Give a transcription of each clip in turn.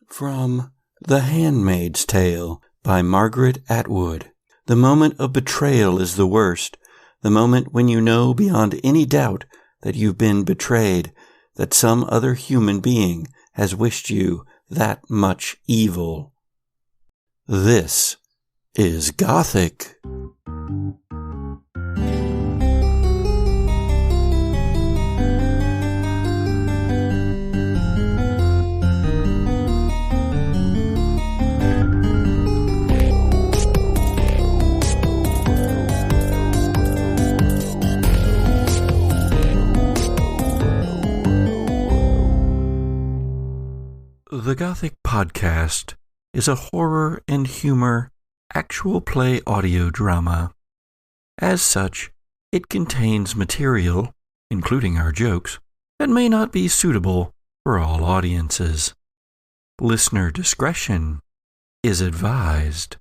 From The Handmaid's Tale by Margaret Atwood. The moment of betrayal is the worst. The moment when you know beyond any doubt that you've been betrayed, that some other human being has wished you that much evil. This is Gothic. The Gothic Podcast is a horror and humor actual play audio drama. As such, it contains material, including our jokes, that may not be suitable for all audiences. Listener discretion is advised.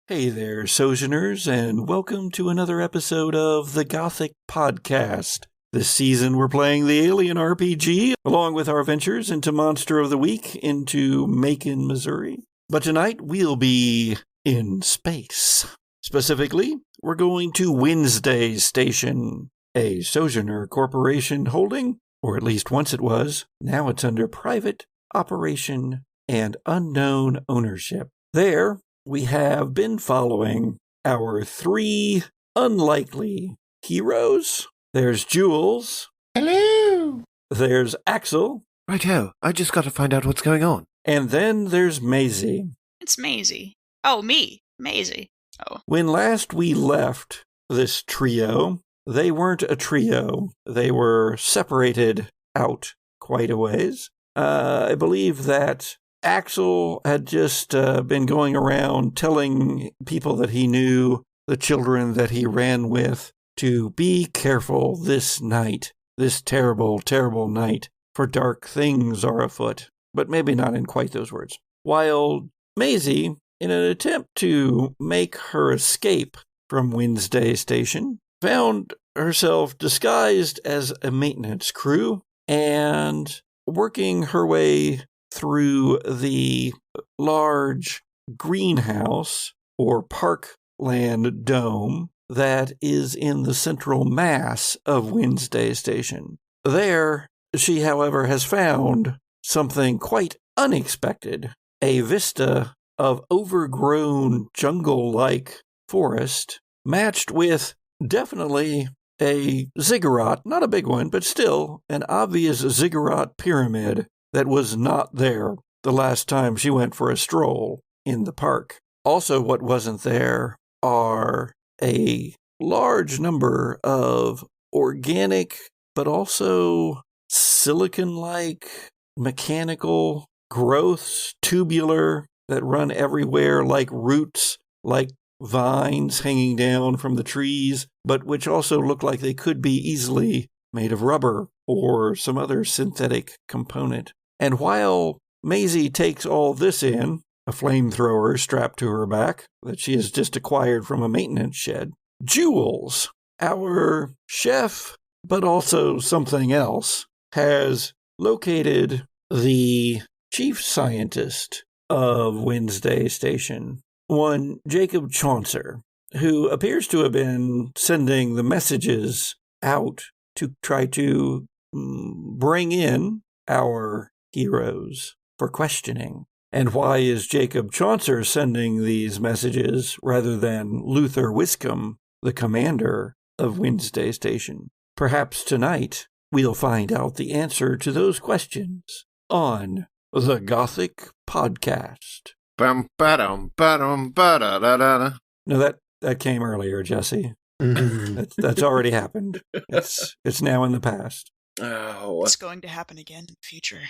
Hey there, Sojourners, and welcome to another episode of The Gothic Podcast. This season we're playing the Alien RPG, along with our ventures into Monster of the Week into Macon, Missouri. But tonight we'll be in space. Specifically, we're going to Wednesday Station, a Sojourner Corporation holding, or at least once it was. Now it's under private operation and unknown ownership. There, we have been following our three unlikely heroes. There's Jules. Hello. There's Axel. Righto, I just got to find out what's going on. And then there's Maisie. It's Maisie. Oh, me. Maisie. Oh. When last we left this trio, they weren't a trio. They were separated out quite a ways. I believe that Axel had just been going around telling people that he knew, the children that he ran with, to be careful this night, this terrible, terrible night, for dark things are afoot. But maybe not in quite those words. While Maisie, in an attempt to make her escape from Wednesday Station, found herself disguised as a maintenance crew and working her way through the large greenhouse or parkland dome that is in the central mass of Wednesday Station. There, she, however, has found something quite unexpected, a vista of overgrown jungle-like forest, matched with definitely a ziggurat, not a big one, but still an obvious ziggurat pyramid that was not there the last time she went for a stroll in the park. Also, what wasn't there are a large number of organic, but also silicon-like mechanical growths, tubular, that run everywhere like roots, like vines hanging down from the trees, but which also look like they could be easily made of rubber or some other synthetic component. And while Maisie takes all this in, a flamethrower strapped to her back that she has just acquired from a maintenance shed, Jules, our chef, but also something else, has located the chief scientist of Wednesday Station, one Jacob Chaucer, who appears to have been sending the messages out to try to bring in our heroes for questioning. And why is Jacob Chaucer sending these messages rather than Luther Wiscombe, the commander of Wednesday Station? Perhaps tonight we'll find out the answer to those questions on the Gothic Podcast. Bum ba-dum ba-dum ba-da-da-da. No, that came earlier, Jesse. That's already happened. It's now in the past. Oh, It's going to happen again in the future.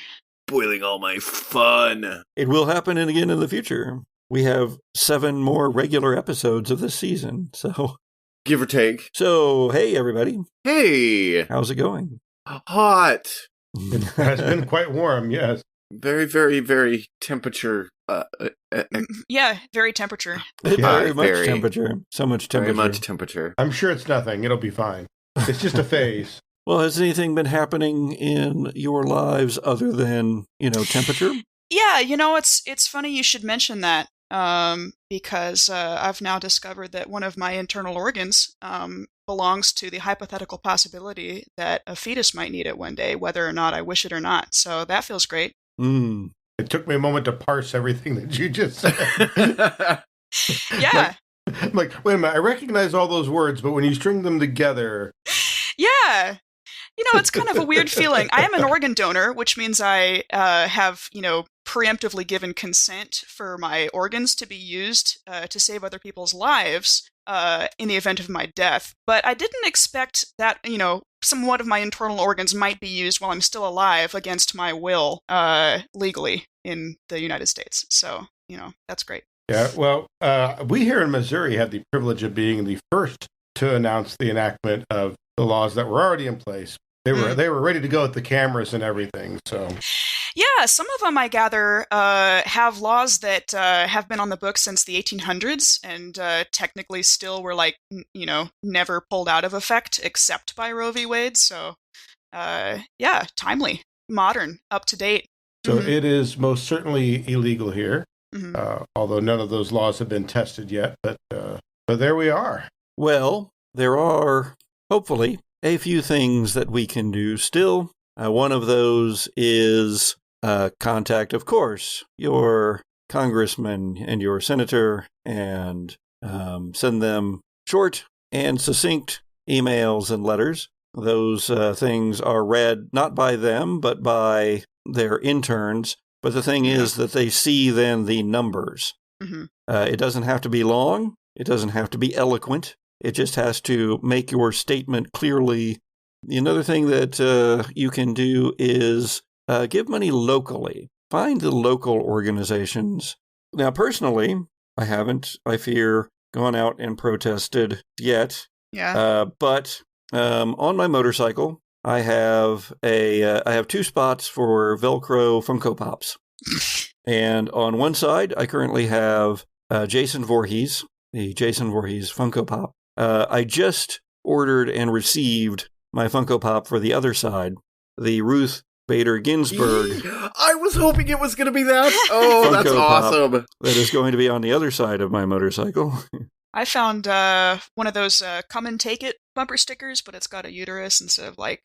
spoiling all my fun. It will happen again in the future. We have 7 more regular episodes of this season, so... Give or take. So, hey, everybody. Hey! How's it going? Hot. It has been quite warm, yes. Very, very, very temperature. Yeah, very temperature. Very much very. temperature. So much temperature. Very much temperature. I'm sure it's nothing. It'll be fine. It's just a phase. Well, has anything been happening in your lives other than, temperature? Yeah, it's funny you should mention that, because I've now discovered that one of my internal organs belongs to the hypothetical possibility that a fetus might need it one day, whether or not I wish it or not. So that feels great. Mm. It took me a moment to parse everything that you just said. Yeah. I'm like, wait a minute, I recognize all those words, but when you string them together... Yeah. It's kind of a weird feeling. I am an organ donor, which means I have, preemptively given consent for my organs to be used to save other people's lives in the event of my death. But I didn't expect that, somewhat of my internal organs might be used while I'm still alive against my will legally in the United States. So, that's great. Yeah, well, we here in Missouri had the privilege of being the first to announce the enactment of the laws that were already in place. They were ready to go with the cameras and everything. So, yeah, some of them I gather have laws that have been on the books since the 1800s, and technically still were never pulled out of effect except by Roe v. Wade. So, yeah, timely, modern, up to date. So it is most certainly illegal here, although none of those laws have been tested yet. But there we are. Well, there are hopefully a few things that we can do still. One of those is contact, of course, your congressman and your senator and send them short and succinct emails and letters. Those things are read not by them, but by their interns. But the thing is that they see then the numbers. It doesn't have to be long. It doesn't have to be eloquent. It just has to make your statement clearly. Another thing that you can do is give money locally. Find the local organizations. Now, personally, I haven't, I fear, gone out and protested yet. Yeah. But on my motorcycle, I have I have 2 spots for Velcro Funko Pops. And on one side, I currently have Jason Voorhees, the Jason Voorhees Funko Pop. I just ordered and received my Funko Pop for the other side, the Ruth Bader Ginsburg. I was hoping it was going to be that. Oh, Funko that's awesome. Pop that is going to be on the other side of my motorcycle. I found one of those come and take it bumper stickers, but it's got a uterus instead of a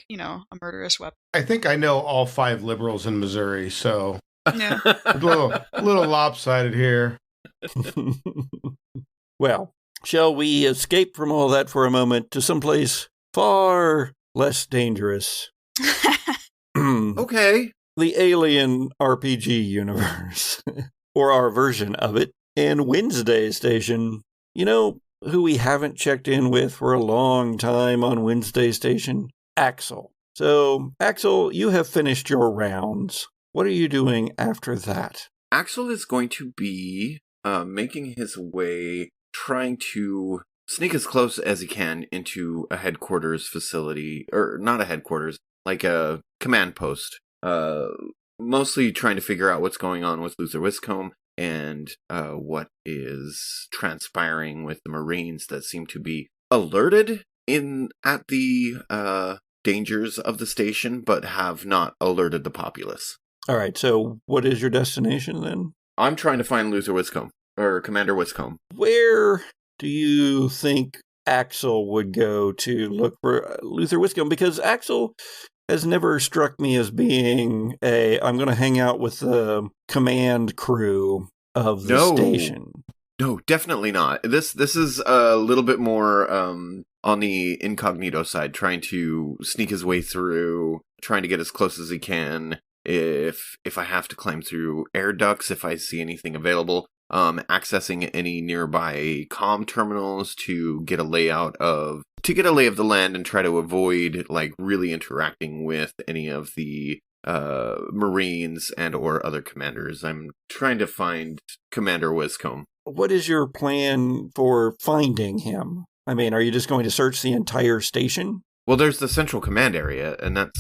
murderous weapon. I think I know all 5 liberals in Missouri, so Yeah. a little lopsided here. Well, shall we escape from all that for a moment to someplace far less dangerous? Okay. The Alien RPG universe, or our version of it, and Wednesday Station. You know who we haven't checked in with for a long time on Wednesday Station? Axel. So, Axel, you have finished your rounds. What are you doing after that? Axel is going to be making his way, trying to sneak as close as he can into a headquarters facility, or not a headquarters, like a command post. Mostly trying to figure out what's going on with Luther Wiscombe and what is transpiring with the Marines that seem to be alerted at the dangers of the station, but have not alerted the populace. All right, so what is your destination then? I'm trying to find Luther Wiscombe, or Commander Wiscombe. Where do you think Axel would go to look for Luther Wiscombe? Because Axel has never struck me as being I'm going to hang out with the command crew of the station. No, definitely not. This is a little bit more on the incognito side, trying to sneak his way through, trying to get as close as he can. If I have to climb through air ducts, if I see anything available, accessing any nearby comm terminals to get a lay of the land and try to avoid really interacting with any of the Marines and or other commanders. I'm trying to find Commander Wiscombe. What is your plan for finding him? I mean, are you just going to search the entire station? Well, there's the central command area, and that's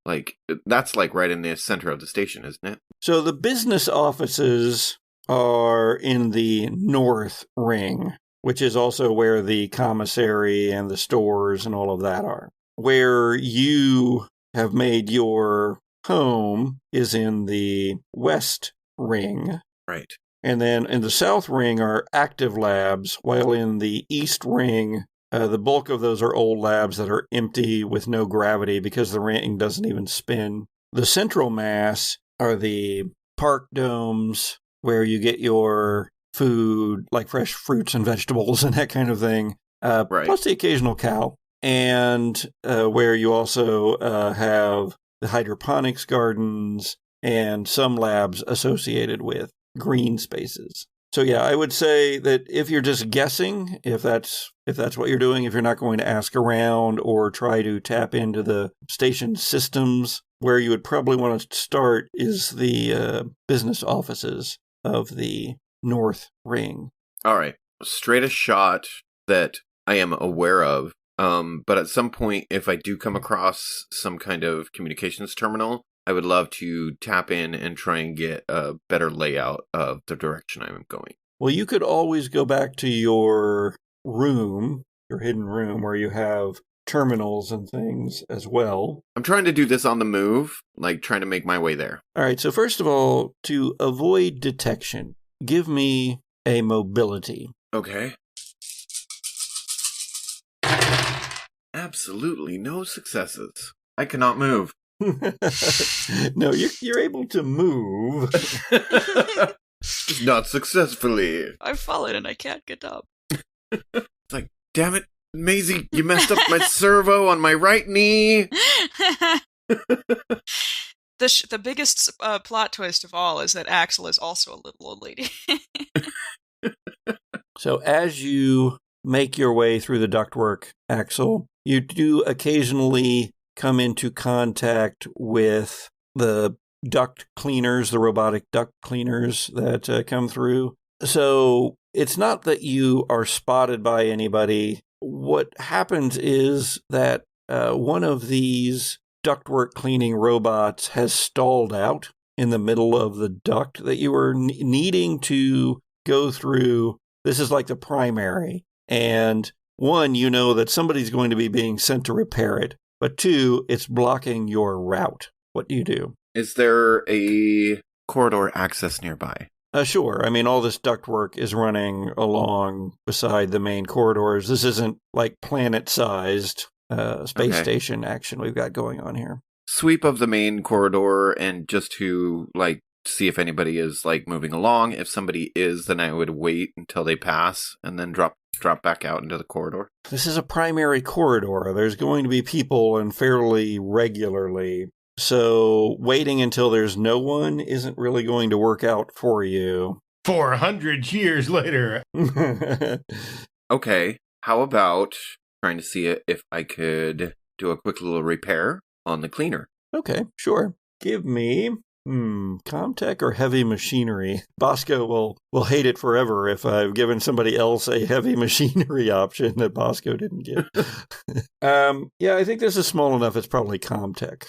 right in the center of the station, isn't it? So the business offices are in the north ring, which is also where the commissary and the stores and all of that are. Where you have made your home is in the west ring. Right. And then in the south ring are active labs, while in the east ring, the bulk of those are old labs that are empty with no gravity because the ring doesn't even spin. The central mass are the park domes where you get your food, like fresh fruits and vegetables and that kind of thing, Right. plus the occasional cow. And where you also have the hydroponics gardens and some labs associated with green spaces. So yeah, I would say that if you're just guessing, if that's what you're doing, if you're not going to ask around or try to tap into the station systems, where you would probably want to start is the business offices of the North Ring. All right. Straightest shot that I am aware of. But at some point, if I do come across some kind of communications terminal, I would love to tap in and try and get a better layout of the direction I'm going. Well, you could always go back to your room, your hidden room, where you have terminals and things as well. I'm trying to do this on the move, like trying to make my way there. All right, so first of all, to avoid detection, give me a mobility. Okay. Absolutely no successes. I cannot move. No, you're able to move. Not successfully. I've fallen and I can't get up. It's like, damn it, Maisie, you messed up my servo on my right knee. The biggest plot twist of all is that Axel is also a little old lady. So as you make your way through the ductwork, Axel, you do occasionally come into contact with the duct cleaners, the robotic duct cleaners that come through. So it's not that you are spotted by anybody. What happens is that one of these ductwork cleaning robots has stalled out in the middle of the duct that you were needing to go through. This is like the primary. And one, you know that somebody's going to be being sent to repair it. But two, it's blocking your route. What do you do? Is there a corridor access nearby? Sure. I mean, all this ductwork is running along beside the main corridors. This isn't like planet-sized space station action we've got going on here. Sweep of the main corridor and just to, like, see if anybody is, like, moving along. If somebody is, then I would wait until they pass and then drop back out into the corridor. This is a primary corridor. There's going to be people and fairly regularly. So waiting until there's no one isn't really going to work out for you. 400 years later. Okay, how about trying to see if I could do a quick little repair on the cleaner? Okay, sure. Give me Comtech or heavy machinery. Bosco will hate it forever if I've given somebody else a heavy machinery option that Bosco didn't give. Yeah, I think this is small enough. It's probably Comtech.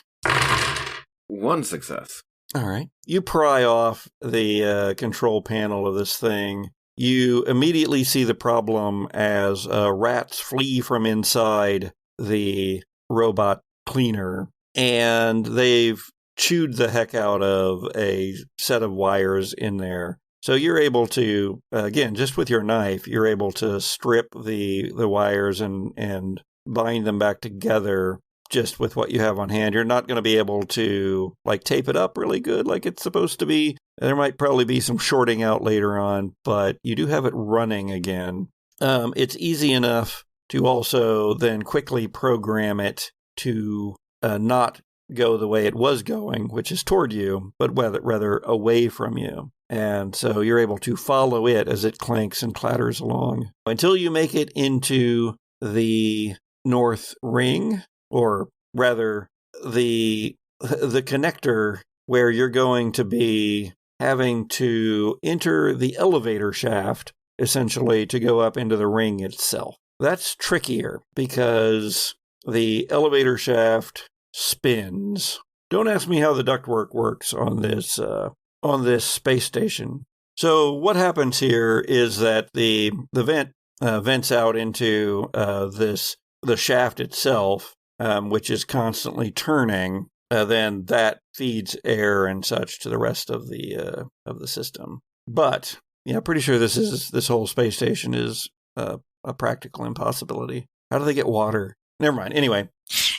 One success. All right. You pry off the control panel of this thing. You immediately see the problem as rats flee from inside the robot cleaner, and they've chewed the heck out of a set of wires in there. So you're able to, again, just with your knife, you're able to strip the wires and bind them back together just with what you have on hand. You're not going to be able to, like, tape it up really good like it's supposed to be. There might probably be some shorting out later on, but you do have it running again. It's easy enough to also then quickly program it to not go the way it was going, which is toward you, but rather away from you. And so you're able to follow it as it clanks and clatters along until you make it into the North Ring, or rather the connector where you're going to be having to enter the elevator shaft, essentially, to go up into the ring itself. That's trickier because the elevator shaft spins. Don't ask me how the ductwork works on this space station. So what happens here is that the vent vents out into the shaft itself, which is constantly turning. then that feeds air and such to the rest of the system. But yeah, pretty sure this whole space station is a practical impossibility. How do they get water? Never mind. Anyway,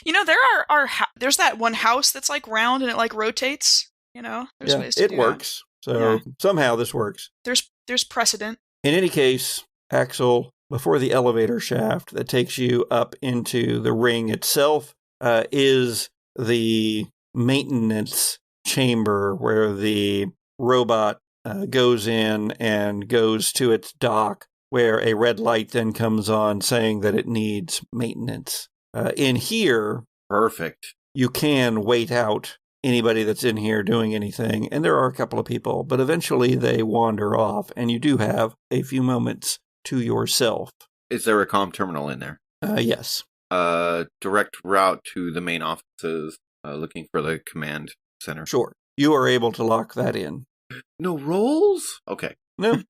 there's that one house that's like round and it like rotates. There's ways to it do works. So somehow this works. There's precedent. In any case, Axel, before the elevator shaft that takes you up into the ring itself, is the maintenance chamber where the robot goes in and goes to its dock, where a red light then comes on saying that it needs maintenance. In here, perfect. You can wait out anybody that's in here doing anything, and there are a couple of people, but eventually they wander off, and you do have a few moments to yourself. Is there a comm terminal in there? Yes. Direct route to the main offices, looking for the command center. Sure. You are able to lock that in. No rolls? Okay. No,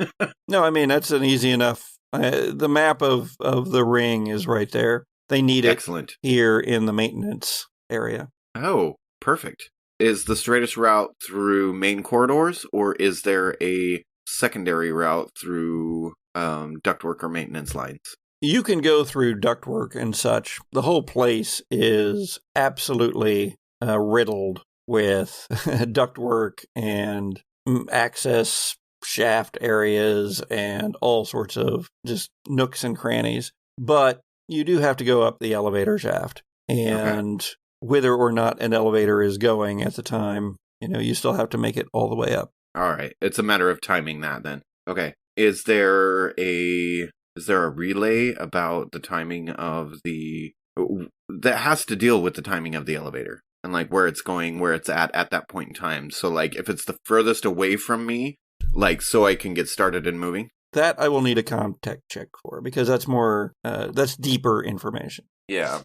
I mean, that's an easy enough. The map of the ring is right there. They need it here in the maintenance area. Oh, perfect. Is the straightest route through main corridors, or is there a secondary route through ductwork or maintenance lines? You can go through ductwork and such. The whole place is absolutely riddled with ductwork and access shaft areas and all sorts of just nooks and crannies. But you do have to go up the elevator shaft. And whether or not an elevator is going at the time, you still have to make it all the way up. All right. It's a matter of timing that then. Okay. Is there a relay about the timing of that has to deal with the timing of the elevator and like where it's going, where it's at that point in time? So like if it's the furthest away from me, like so I can get started and moving? That I will need a contact check for, because that's more, that's deeper information. Yeah.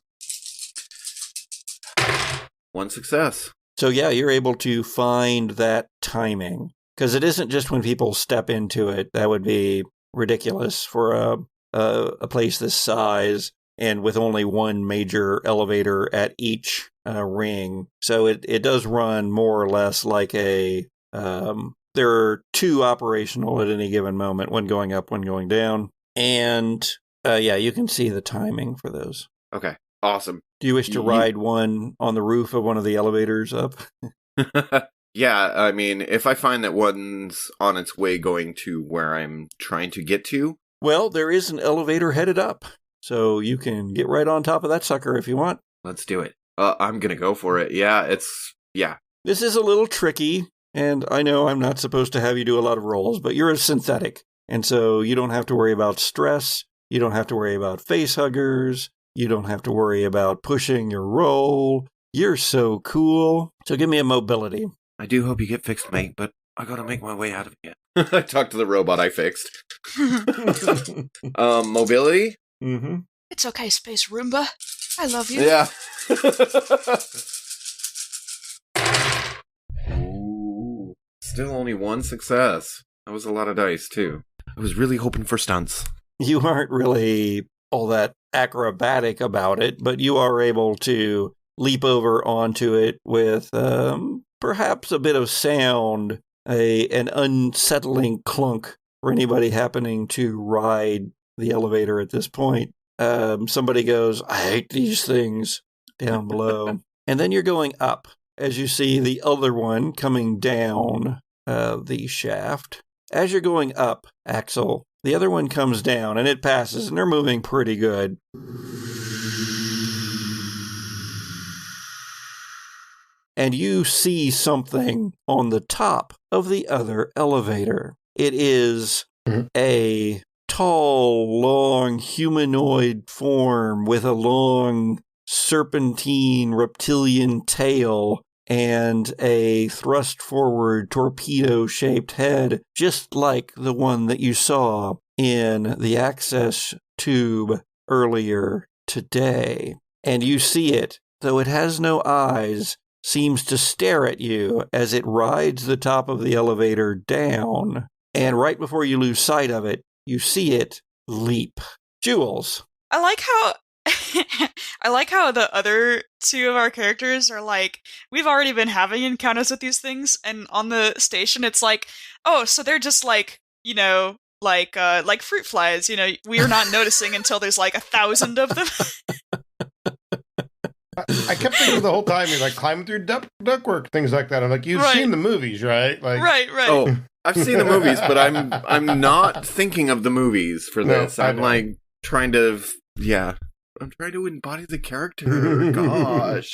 1 success. So yeah, you're able to find that timing, because it isn't just when people step into it. That would be ridiculous for a place this size and with only one major elevator at each ring. So it does run more or less like there are 2 operational at any given moment, one going up, one going down. And you can see the timing for those. Okay, awesome. Do you wish to ride one on the roof of one of the elevators up? Yeah, I mean, if I find that one's on its way going to where I'm trying to get to. Well, there is an elevator headed up, so you can get right on top of that sucker if you want. Let's do it. I'm going to go for it. Yeah. This is a little tricky, and I know I'm not supposed to have you do a lot of rolls, but you're a synthetic, and so you don't have to worry about stress. You don't have to worry about face huggers. You don't have to worry about pushing your roll. You're so cool. So give me a mobility. I do hope you get fixed, mate, but I gotta make my way out of it. I talked to the robot I fixed. Mobility? Mm-hmm. It's okay, Space Roomba. I love you. Yeah. Ooh, still only 1 success. That was a lot of dice, too. I was really hoping for stunts. You aren't really all that acrobatic about it, but you are able to leap over onto it with perhaps a bit of sound, an unsettling clunk for anybody happening to ride the elevator at this point. Somebody goes, "I hate these things," down below. And then you're going up as you see the other one coming down the shaft. As you're going up, Axel, the other one comes down and it passes, and they're moving pretty good. And you see something on the top of the other elevator. It is a tall, long humanoid form with a long serpentine reptilian tail and a thrust-forward torpedo-shaped head, just like the one that you saw in the access tube earlier today. And you see it, though it has no eyes, seems to stare at you as it rides the top of the elevator down. And right before you lose sight of it, you see it leap. Jules. I like how I like how the other two of our characters are like, we've already been having encounters with these things, and on the station it's like, oh, so they're just like, like fruit flies, we're not noticing until there's like 1,000 of them. I kept thinking the whole time, you're like climbing through ductwork, things like that. I'm like, you've seen the movies, right? Like, right. Oh, I've seen the movies, but I'm not thinking of the movies for this. I'm like trying to, I'm trying to embody the character. Gosh.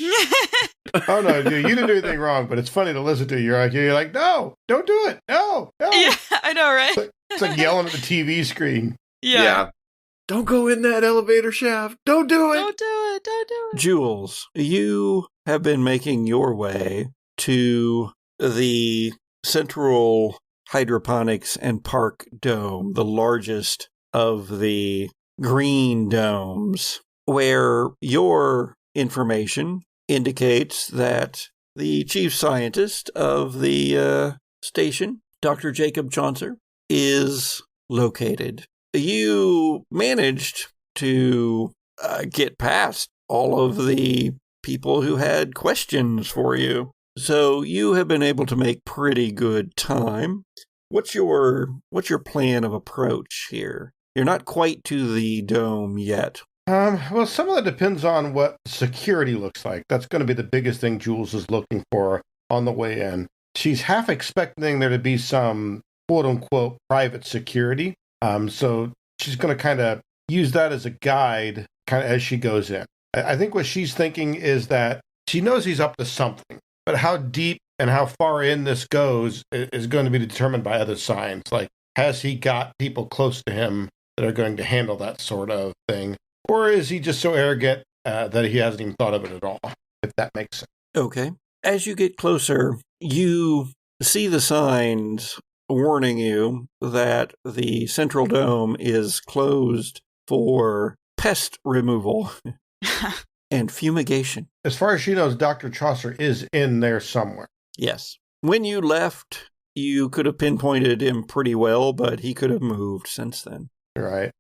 Oh no, dude, you didn't do anything wrong, but it's funny to listen to. You're like, no, don't do it. No. Yeah, I know, right? It's like yelling at the TV screen. Yeah. Don't go in that elevator shaft. Don't do it. Don't do it. Jules, you have been making your way to the Central Hydroponics and Park Dome, the largest of the green domes, where your information indicates that the chief scientist of the station, Dr. Jacob Chaucer, is located. You managed to get past all of the people who had questions for you. So you have been able to make pretty good time. What's your plan of approach here? You're not quite to the dome yet. Well, some of that depends on what security looks like. That's going to be the biggest thing Jules is looking for on the way in. She's half expecting there to be some quote-unquote private security. So she's going to kind of use that as a guide kind of as she goes in. I think what she's thinking is that she knows he's up to something, but how deep and how far in this goes is going to be determined by other signs. Like, has he got people close to him that are going to handle that sort of thing? Or is he just so arrogant that he hasn't even thought of it at all, if that makes sense? Okay. As you get closer, you see the signs warning you that the Central Dome is closed for pest removal and fumigation. As far as she knows, Dr. Chaucer is in there somewhere. Yes. When you left, you could have pinpointed him pretty well, but he could have moved since then. Right.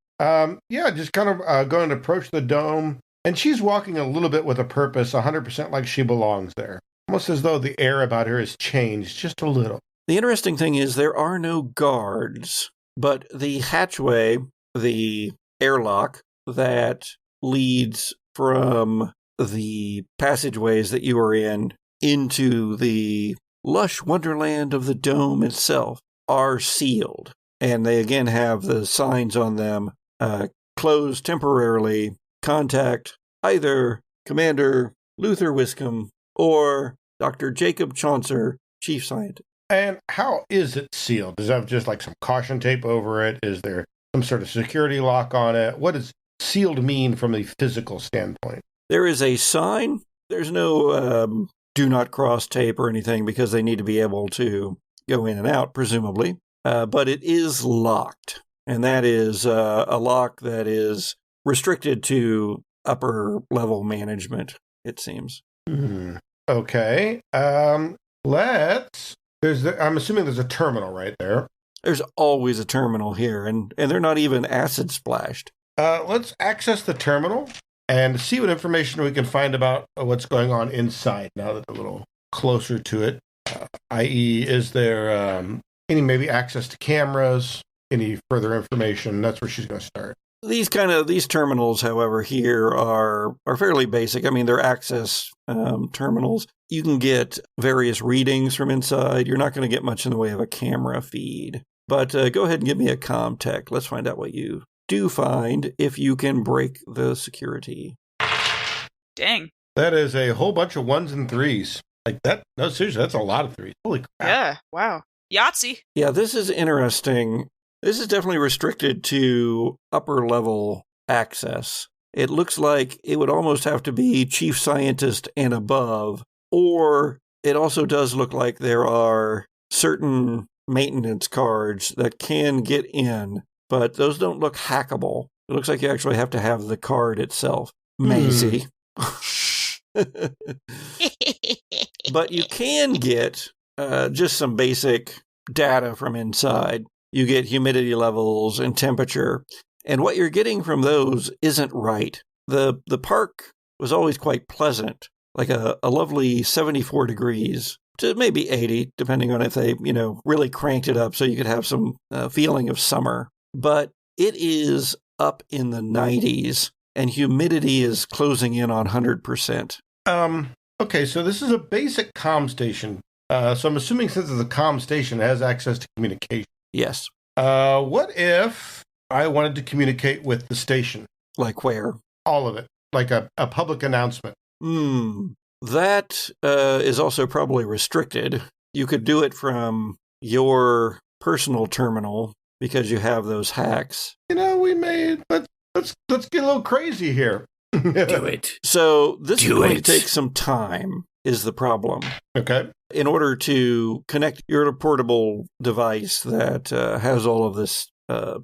Just kind of going to approach the dome. And she's walking a little bit with a purpose, 100% like she belongs there. Almost as though the air about her has changed just a little. The interesting thing is there are no guards, but the hatchway, the airlock that leads from the passageways that you are in into the lush wonderland of the dome itself are sealed. And they again have the signs on them, closed temporarily, contact either Commander Luther Wiscombe or Dr. Jacob Chaucer, Chief Scientist. And how is it sealed? Does it have just like some caution tape over it? Is there some sort of security lock on it? What does sealed mean from a physical standpoint? There is a sign. There's no do not cross tape or anything because they need to be able to go in and out, presumably. But it is locked. And that is a lock that is restricted to upper level management, it seems. Okay. I'm assuming there's a terminal right there. There's always a terminal here, and they're not even acid splashed. Let's access the terminal and see what information we can find about what's going on inside now that we're a little closer to it. I.e., is there any maybe access to cameras, any further information? That's where she's going to start. These terminals, however, here are fairly basic. I mean, they're access terminals. You can get various readings from inside. You're not going to get much in the way of a camera feed. But go ahead and give me a comm tech. Let's find out what you do find if you can break the security. Dang. That is a whole bunch of 1s and 3s. Like that. No, seriously, that's a lot of 3s. Holy crap. Yeah, wow. Yahtzee. Yeah, this is interesting. This is definitely restricted to upper level access. It looks like it would almost have to be chief scientist and above, or it also does look like there are certain maintenance cards that can get in, but those don't look hackable. It looks like you actually have to have the card itself. Maisie. But you can get just some basic data from inside. You get humidity levels and temperature. And what you're getting from those isn't right. the park was always quite pleasant, like a lovely 74 degrees to maybe 80, depending on if they, really cranked it up so you could have some feeling of summer. But it is up in the 90s, and humidity is closing in on 100%. Okay, so this is a basic comm station. So I'm assuming since it's a comm station, it has access to communication. Yes. What if I wanted to communicate with the station? Like where? All of it. Like a public announcement. That is also probably restricted. You could do it from your personal terminal because you have those hacks. Let's get a little crazy here. Do it. So this is going to take some time, is the problem. Okay. In order to connect your portable device that has all of this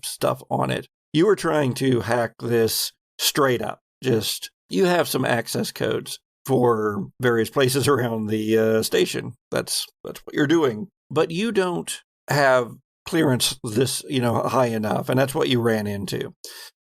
stuff on it, you were trying to hack this straight up. Just, you have some access codes for various places around the station. That's what you're doing. But you don't have clearance this, high enough, and that's what you ran into.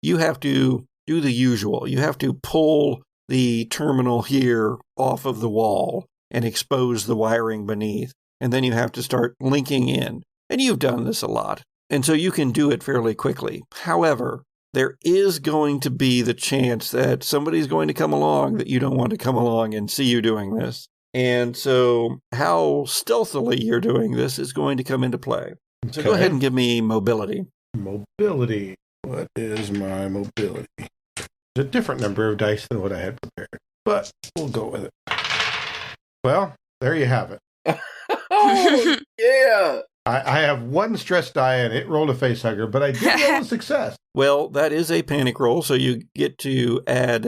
You have to do the usual. You have to pull the terminal here off of the wall and expose the wiring beneath. And then you have to start linking in. And you've done this a lot. And so you can do it fairly quickly. However, there is going to be the chance that somebody's going to come along that you don't want to come along and see you doing this. And so how stealthily you're doing this is going to come into play. So go ahead and give me mobility. Mobility. What is my mobility? It's a different number of dice than what I had prepared. But we'll go with it. Well, there you have it. Oh, yeah! I have one stress die and it rolled a face hugger, but I did roll a success. Well, that is a panic roll, so you get to add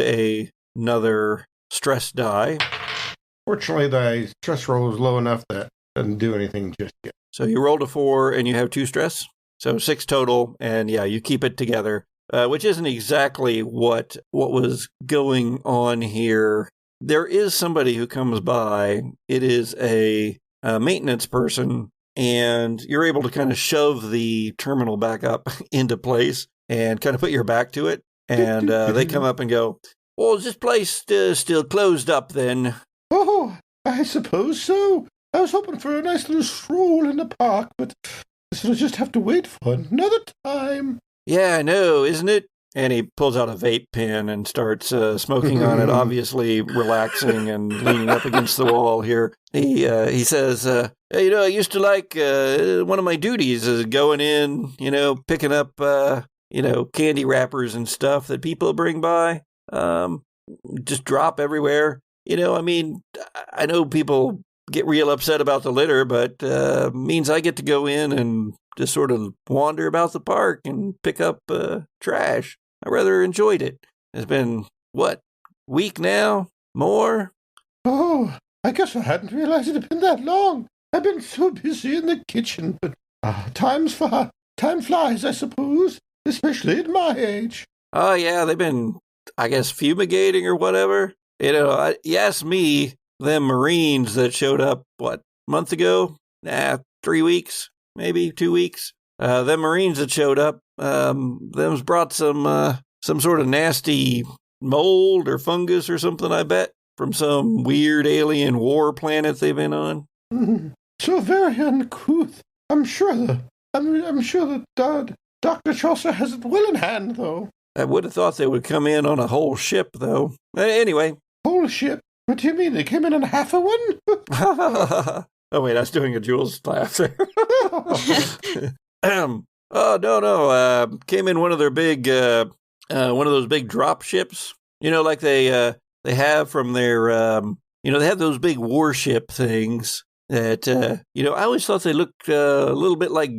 another stress die. Fortunately, the stress roll was low enough that it doesn't do anything just yet. So you rolled a 4 and you have 2 stress? So 6 total, and yeah, you keep it together, which isn't exactly what was going on here. There is somebody who comes by. It is a maintenance person, and you're able to kind of shove the terminal back up into place and kind of put your back to it. And they come up and go, well, is this place still closed up then? Oh, I suppose so. I was hoping for a nice little stroll in the park, but this will just have to wait for another time. Yeah, I know, isn't it? And he pulls out a vape pen and starts smoking on it, obviously relaxing and leaning up against the wall here. He says, I used to like one of my duties is going in, picking up, candy wrappers and stuff that people bring by, just drop everywhere. I know people get real upset about the litter, but means I get to go in and just sort of wander about the park and pick up trash. I rather enjoyed it. It's been, week now? More? Oh, I guess I hadn't realized it had been that long. I've been so busy in the kitchen, but time flies, I suppose, especially at my age. Oh, yeah, they've been, I guess, fumigating or whatever. You ask me, them Marines that showed up, month ago? 3 weeks, maybe 2 weeks. Them Marines that showed up, them's brought some sort of nasty mold or fungus or something, I bet, from some weird alien war planet they've been on. So very uncouth. I'm sure that Dr. Chaucer has it well in hand, though. I would have thought they would come in on a whole ship, though. Anyway. Whole ship? What do you mean? They came in on half of one? Oh, wait, I was doing a Jules laugh there. Oh, no. Came in one of their big, one of those big drop ships. Like they have from their, they have those big warship things that, I always thought they looked a little bit like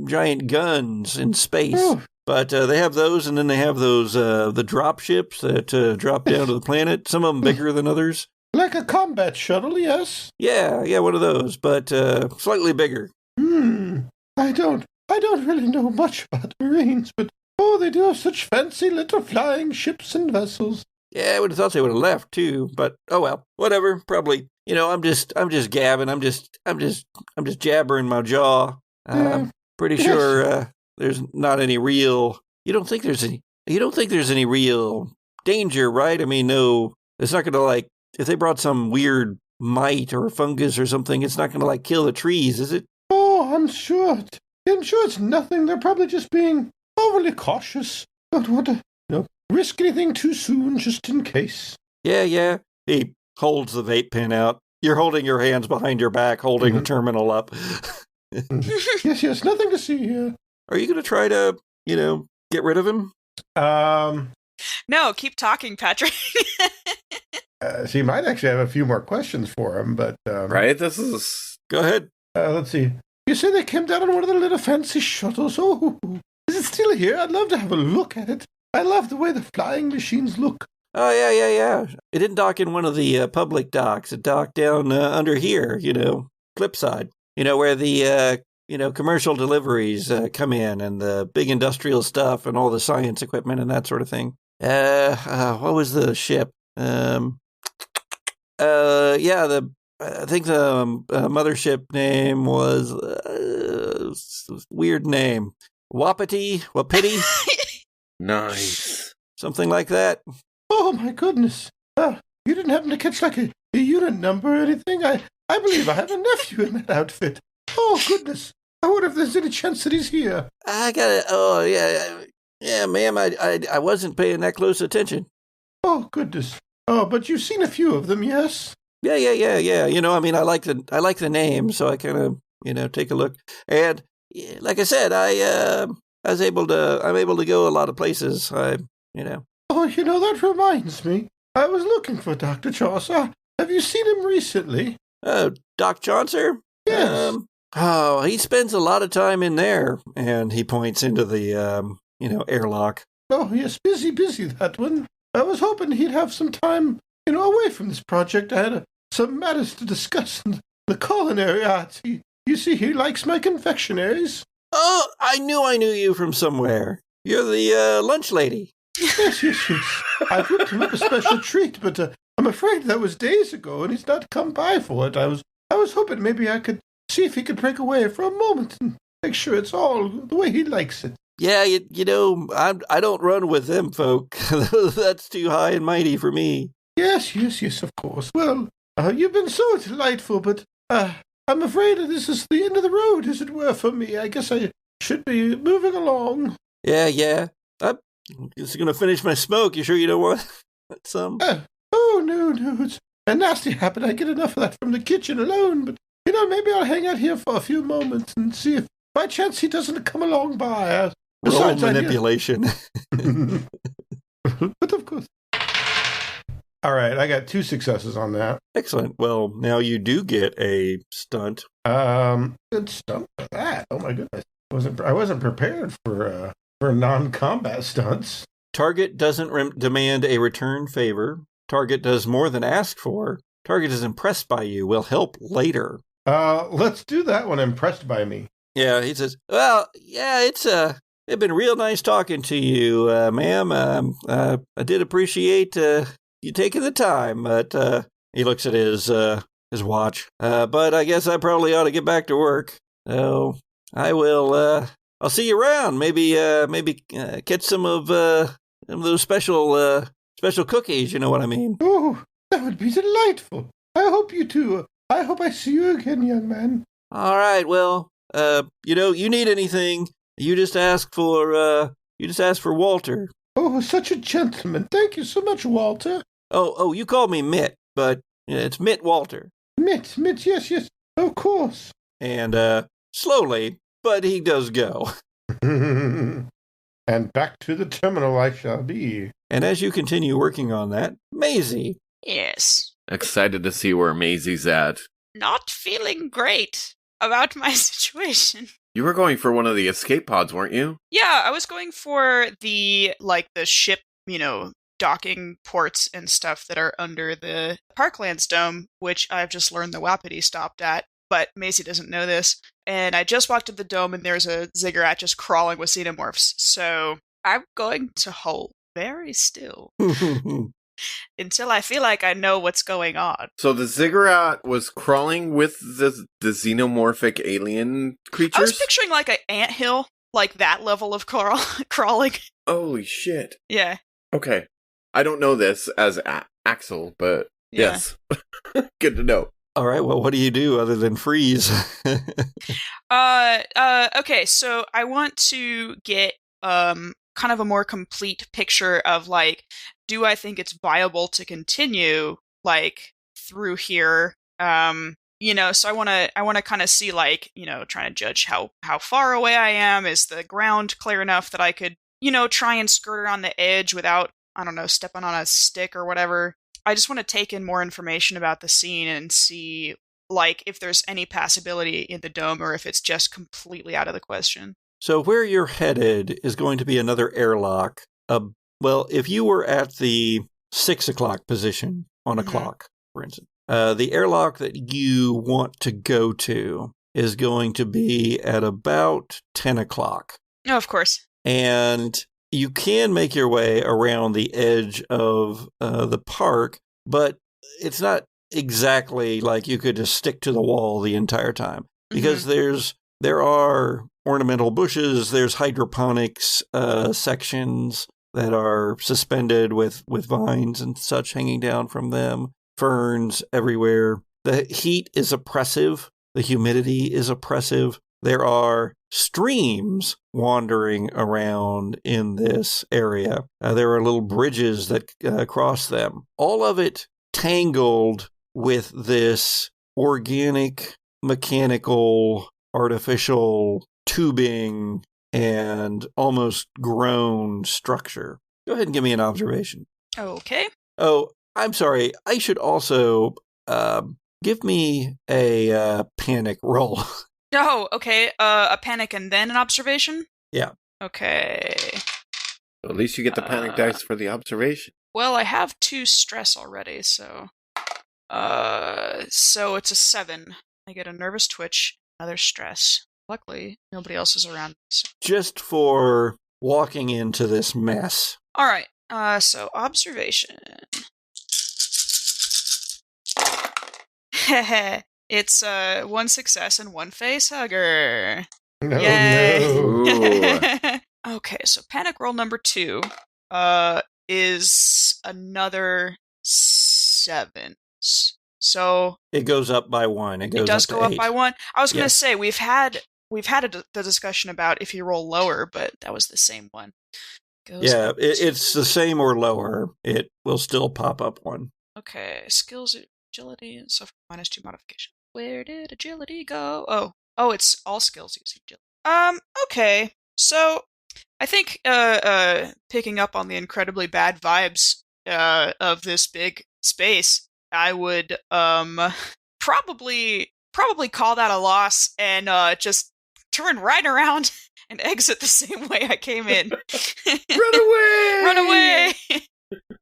giant guns in space. Oh. But they have those, and then they have those, the drop ships that drop down to the planet. Some of them bigger than others. Like a combat shuttle, yes? Yeah, one of those, but slightly bigger. I don't really know much about Marines, but they do have such fancy little flying ships and vessels. Yeah, I would have thought they would have left too, but oh well, whatever. Probably, I'm just gabbing. I'm just jabbering my jaw. I'm pretty sure there's not any real. You don't think there's any real danger, right? I mean, no, it's not going to, like, if they brought some weird mite or fungus or something, it's not going to, like, kill the trees, is it? Oh, I'm sure it's nothing. They're probably just being overly cautious. Don't want to, risk anything too soon, just in case. Yeah. He holds the vape pen out. You're holding your hands behind your back, holding the terminal up. Yes, nothing to see here. Are you going to try to, get rid of him? No, keep talking, Patrick. She might actually have a few more questions for him, but... right? This is... Go ahead. Let's see. You say they came down on one of the little fancy shuttles. Oh, is it still here? I'd love to have a look at it. I love the way the flying machines look. Oh, yeah. It didn't dock in one of the public docks. It docked down under here, Clipside. Where the, commercial deliveries come in and the big industrial stuff and all the science equipment and that sort of thing. What was the ship? I think the mothership name was weird name. Wapiti? Nice. Something like that. Oh, my goodness. You didn't happen to catch, like, a unit number or anything? I believe I have a nephew in that outfit. Oh, goodness. I wonder if there's any chance that he's here. I got it. Oh, yeah. Yeah, ma'am, I wasn't paying that close attention. Oh, goodness. Oh, but you've seen a few of them, yes? Yeah. I like the name, so I kind of, take a look. And like I said, I'm able to go a lot of places. Oh, that reminds me. I was looking for Dr. Chaucer. Have you seen him recently? Doc Chaucer? Yes. He spends a lot of time in there. And he points into the, airlock. Oh, yes, busy, that one. I was hoping he'd have some time, away from this project. I had some matters to discuss in the culinary arts. You see, he likes my confectionaries. Oh, I knew you from somewhere. You're the lunch lady. Yes. I've whipped him up a special treat, but I'm afraid that was days ago, and he's not come by for it. I was hoping maybe I could see if he could break away for a moment and make sure it's all the way he likes it. Yeah, I don't run with them folk. That's too high and mighty for me. Yes, of course. Well, you've been so delightful, but I'm afraid this is the end of the road, as it were, for me. I guess I should be moving along. Yeah. I'm just going to finish my smoke. You sure you don't want some? Oh, no. It's a nasty habit. I get enough of that from the kitchen alone, but, maybe I'll hang out here for a few moments and see if by chance he doesn't come along by. Roll manipulation. But of course. All right, I got 2 successes on that. Excellent. Well, now you do get a stunt. Good stunt for that. Oh my goodness, I wasn't prepared for non-combat stunts. Target doesn't demand a return favor. Target does more than ask for. Target is impressed by you. Will help later. Let's do that one. Impressed by me. Yeah, he says. Well, yeah, it's been real nice talking to you, ma'am. I did appreciate you taking the time, but he looks at his watch. But I guess I probably ought to get back to work. So I will. I'll see you around. Maybe catch some of those special cookies. You know what I mean? Oh, that would be delightful. I hope you too. I hope I see you again, young man. All right. Well, you need anything, you just ask for Walter. Oh, such a gentleman. Thank you so much, Walter. Oh, you call me Mitt, but it's Mitt Walter. Mitt, yes, of course. And slowly, but he does go. And back to the terminal I shall be. And as you continue working on that, Maisie. Yes. Excited to see where Maisie's at. Not feeling great about my situation. You were going for one of the escape pods, weren't you? Yeah, I was going for the ship, docking ports and stuff that are under the Parklands Dome, which I've just learned the Wapiti stopped at, but Macie doesn't know this. And I just walked to the dome and there's a ziggurat just crawling with xenomorphs. So I'm going to hold very still until I feel like I know what's going on. So the ziggurat was crawling with the xenomorphic alien creatures? I was picturing like an anthill, like that level of crawling. Holy shit. Yeah. Okay. I don't know this as Axel, but yes. Good to know. All right, well, what do you do other than freeze? Okay, so I want to get kind of a more complete picture of, like, do I think it's viable to continue, like, through here? So I want to kind of see, like, trying to judge how far away I am. Is the ground clear enough that I could, try and skirt around the edge without, I don't know, stepping on a stick or whatever. I just want to take in more information about the scene and see, like, if there's any passability in the dome or if it's just completely out of the question. So where you're headed is going to be another airlock. Well, if you were at the 6 o'clock position on a clock, for instance, the airlock that you want to go to is going to be at about 10 o'clock. Oh, of course. And you can make your way around the edge of the park, but it's not exactly like you could just stick to the wall the entire time, because there are ornamental bushes, there's hydroponics sections that are suspended with vines and such hanging down from them, ferns everywhere. The heat is oppressive. The humidity is oppressive. There are streams wandering around in this area. There are little bridges that cross them. All of it tangled with this organic, mechanical, artificial tubing and almost grown structure. Go ahead and give me an observation. Okay. Oh, I'm sorry. I should also give me a panic roll. Oh, okay. A panic and then an observation? Yeah. Okay. At least you get the panic dice for the observation. Well, I have 2 stress already, so... So it's a 7. I get a nervous twitch, another stress. Luckily, nobody else is around. So. Just for walking into this mess. All right. So observation. It's 1 success and 1 face hugger. No, Yay. Okay, so panic roll number 2 is another 7. So it goes up by 1. It does up go to up 8. by 1. I was going to say we've had the discussion about if you roll lower, but that was the same one. It's the same or lower. It will still pop up 1. Okay, skills, agility, and stuff -2 modification. Where did agility go? Oh, it's all skills using agility. Okay. So I think picking up on the incredibly bad vibes of this big space, I would probably call that a loss and just turn right around and exit the same way I came in. Run away! Run away!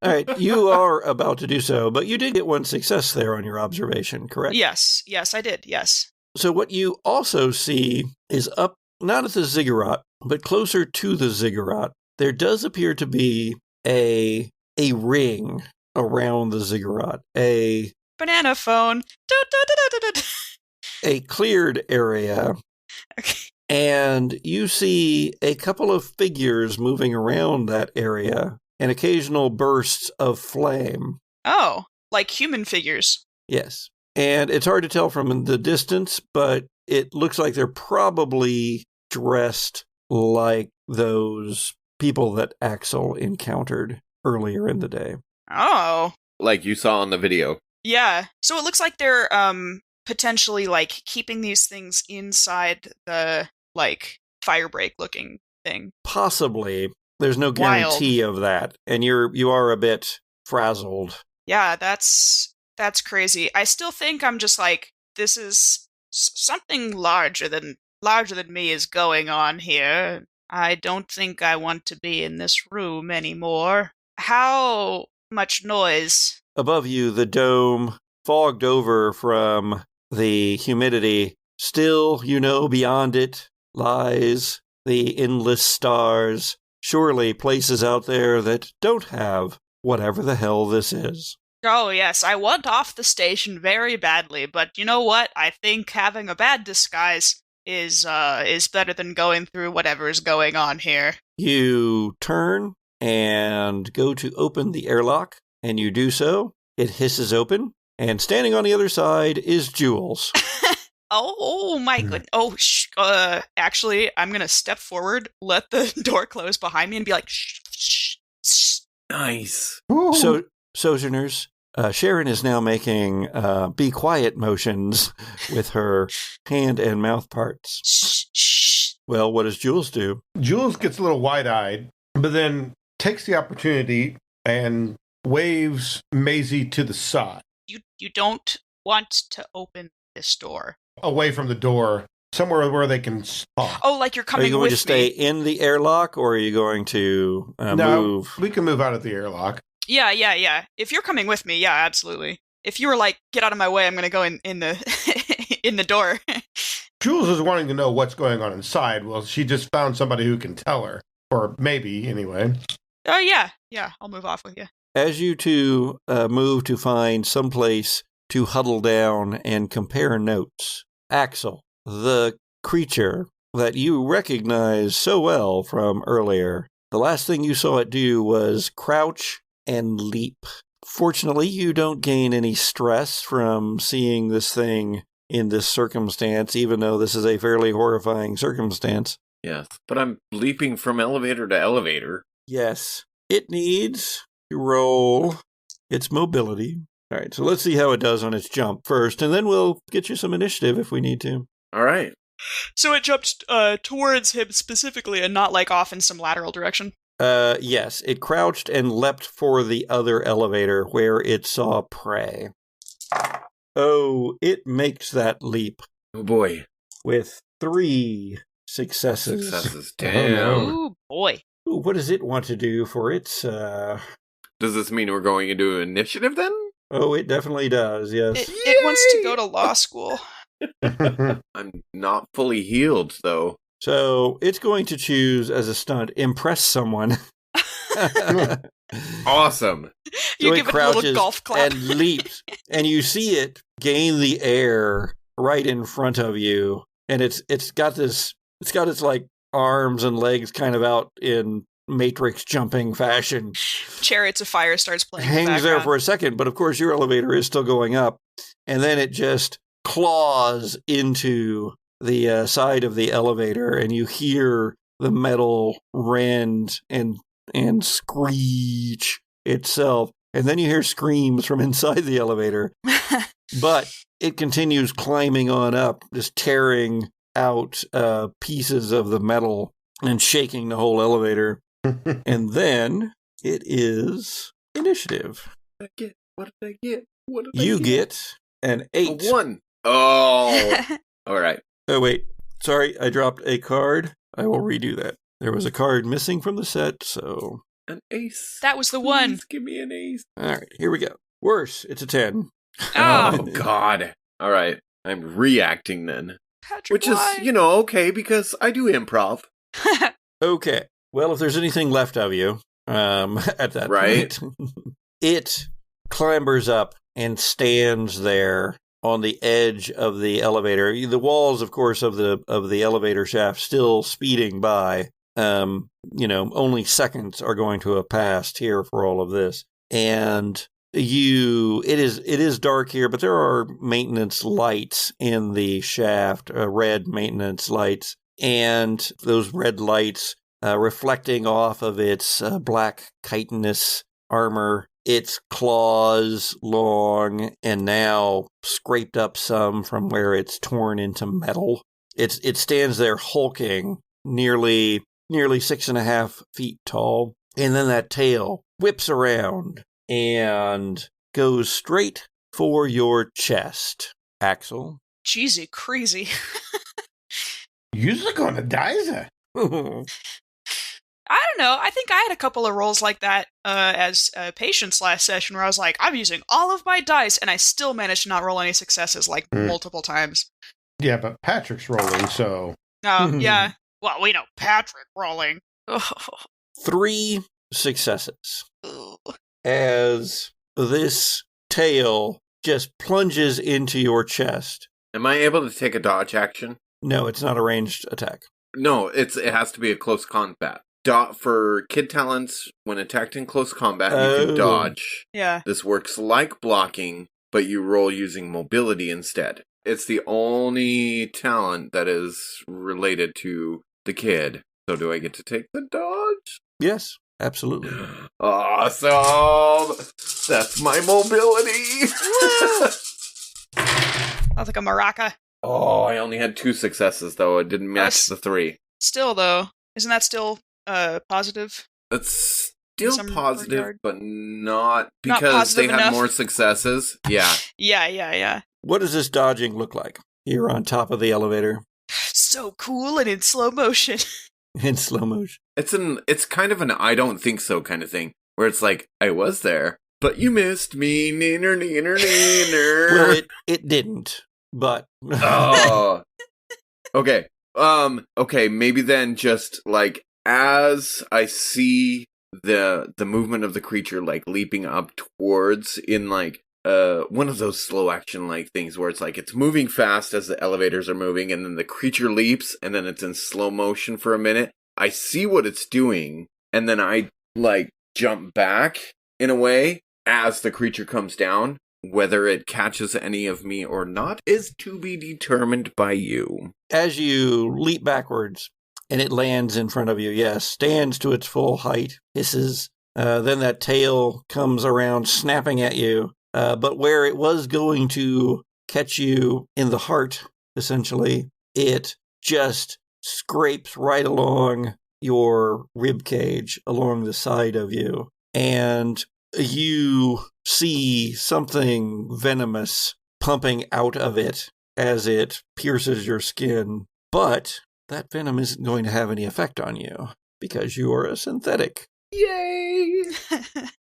All right, you are about to do so, but you did get 1 success there on your observation, correct? Yes, I did, yes. So what you also see is up, not at the ziggurat, but closer to the ziggurat, there does appear to be a ring around the ziggurat, a banana phone. A cleared area. Okay. And you see a couple of figures moving around that area and occasional bursts of flame. Oh, like human figures. Yes. And it's hard to tell from the distance, but it looks like they're probably dressed like those people that Axel encountered earlier in the day. Oh. Like you saw on the video. Yeah. So it looks like they're potentially like keeping these things inside the like fire break looking thing. Possibly. There's no guarantee of that. And you are a bit frazzled. Yeah, that's crazy. I still think I'm just like, this is something larger than me is going on here. I don't think I want to be in this room anymore. How much noise? Above you, the dome, fogged over from the humidity. Still, beyond it lies the endless stars. Surely places out there that don't have whatever the hell this is. Oh, yes, I want off the station very badly, but you know what? I think having a bad disguise is better than going through whatever is going on here. You turn and go to open the airlock, and you do so. It hisses open, and standing on the other side is Jules. Oh my goodness. Oh, actually, I'm going to step forward, let the door close behind me, and be like, shh, shh, shh. Nice. So, Sojourners, Sharon is now making be quiet motions with her hand and mouth parts. Shh, shh. Well, what does Jules do? Jules gets a little wide-eyed, but then takes the opportunity and waves Maisie to the side. You don't want to open this door. Away from the door, somewhere where they can talk. Oh, like you're coming with me. Are you going to stay in the airlock, or are you going to move? We can move out of the airlock. Yeah. If you're coming with me, yeah, absolutely. If you were like, get out of my way, I'm going to go in the in the door. Jules is wanting to know what's going on inside. Well, she just found somebody who can tell her. Or maybe, anyway. Oh, yeah, I'll move off with you. As you two move to find someplace to huddle down and compare notes, Axel, the creature that you recognize so well from earlier, the last thing you saw it do was crouch and leap. Fortunately, you don't gain any stress from seeing this thing in this circumstance, even though this is a fairly horrifying circumstance. Yes, but I'm leaping from elevator to elevator. Yes, it needs to roll its mobility. All right, so let's see how it does on its jump first, and then we'll get you some initiative if we need to. All right. So it jumped towards him specifically and not like off in some lateral direction? Yes, it crouched and leapt for the other elevator where it saw prey. Oh, it makes that leap. Oh boy. With 3 successes. Damn. Oh boy. Ooh, what does it want to do for its, Does this mean we're going into initiative then? Oh, it definitely does, yes. It wants to go to law school. I'm not fully healed, though. So it's going to choose as a stunt, impress someone. Awesome. You So give it a little golf clap. and leaps, and you see it gain the air right in front of you, and it's got its like arms and legs kind of out in Matrix jumping fashion. Chariots of Fire starts playing. Hangs there for a second, but of course your elevator is still going up, and then it just claws into the side of the elevator, and you hear the metal rend and screech itself, and then you hear screams from inside the elevator. But it continues climbing on up, just tearing out pieces of the metal and shaking the whole elevator. And then it is initiative. What did I get? You get an 8. A 1. Oh. All right. Oh, wait. Sorry, I dropped a card. I will redo that. There was a card missing from the set, so... An ace. That was the one. Please give me an ace. All right, here we go. Worse, it's a 10. Oh. Oh, God. All right. I'm reacting then. Patrick, Which is, okay, because I do improv. Okay. Well, if there's anything left of you at that Right. point, it clambers up and stands there on the edge of the elevator. The walls, of course, of the elevator shaft still speeding by. Only seconds are going to have passed here for all of this. And it is dark here, but there are maintenance lights in the shaft, red maintenance lights, and those red lights reflecting off of its black chitinous armor, its claws long and now scraped up some from where it's torn into metal. It stands there hulking, nearly 6.5 feet tall, and then that tail whips around and goes straight for your chest, Axel. Jeezy, crazy. You're gonna die, sir. I don't know. I think I had a couple of rolls like that as patients last session where I was like, I'm using all of my dice, and I still managed to not roll any successes multiple times. Yeah, but Patrick's rolling, so... Oh, yeah. Well, we know Patrick rolling. 3 successes. Ooh. As this tail just plunges into your chest. Am I able to take a dodge action? No, it's not a ranged attack. No, it has to be a close combat. for kid talents, when attacked in close combat, you can dodge. Yeah. This works like blocking, but you roll using mobility instead. It's the only talent that is related to the kid. So do I get to take the dodge? Yes, absolutely. Awesome! That's my mobility! Sounds like a maraca. Oh, I only had 2 successes, though. It didn't match the 3. Still, though, isn't that still positive? It's still positive, but not because not they have enough. more successes. Yeah. Yeah. What does this dodging look like? You're on top of the elevator. So cool and in slow motion. In slow motion. It's kind of an I don't think so kind of thing, where it's like, I was there, but you missed me. Neener. Well, it didn't, but... Oh. Okay. Okay, maybe then just, like, as I see the movement of the creature, like, leaping up towards in, like, one of those slow action like things where it's like it's moving fast as the elevators are moving, and then the creature leaps, and then it's in slow motion for a minute. I see what it's doing, and then I like jump back in a way as the creature comes down. Whether it catches any of me or not is to be determined by you. As you leap backwards and it lands in front of you, yes, stands to its full height, hisses, then that tail comes around snapping at you. But where it was going to catch you in the heart, essentially, it just scrapes right along your rib cage, along the side of you. And you see something venomous pumping out of it as it pierces your skin. But that venom isn't going to have any effect on you because you are a synthetic. Yay!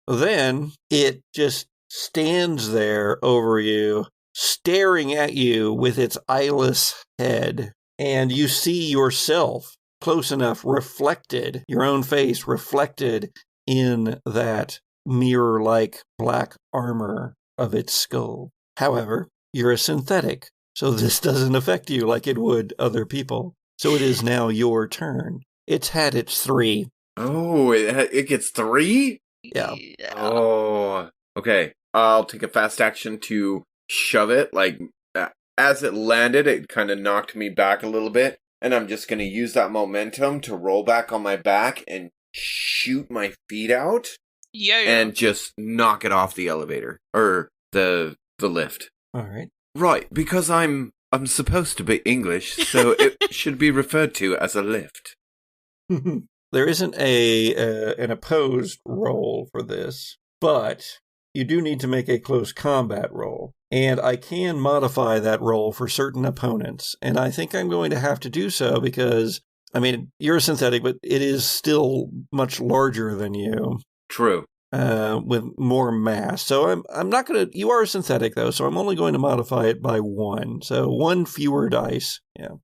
Then it just stands there over you, staring at you with its eyeless head, and you see yourself close enough reflected, your own face reflected in that mirror-like black armor of its skull. However, you're a synthetic, so this doesn't affect you like it would other people. So it is now your turn. It's had its 3. Oh, it gets 3? Yeah. Oh, okay. I'll take a fast action to shove it. Like, as it landed, it kind of knocked me back a little bit. And I'm just going to use that momentum to roll back on my back and shoot my feet out. Yeah. And just knock it off the elevator. Or the lift. All right. Right, because I'm supposed to be English, so it should be referred to as a lift. There isn't an opposed roll for this, but you do need to make a close combat roll. And I can modify that roll for certain opponents. And I think I'm going to have to do so because, I mean, you're a synthetic, but it is still much larger than you. True. With more mass. So I'm not going to... You are a synthetic, though, so I'm only going to modify it by 1. So 1 fewer dice. Yeah.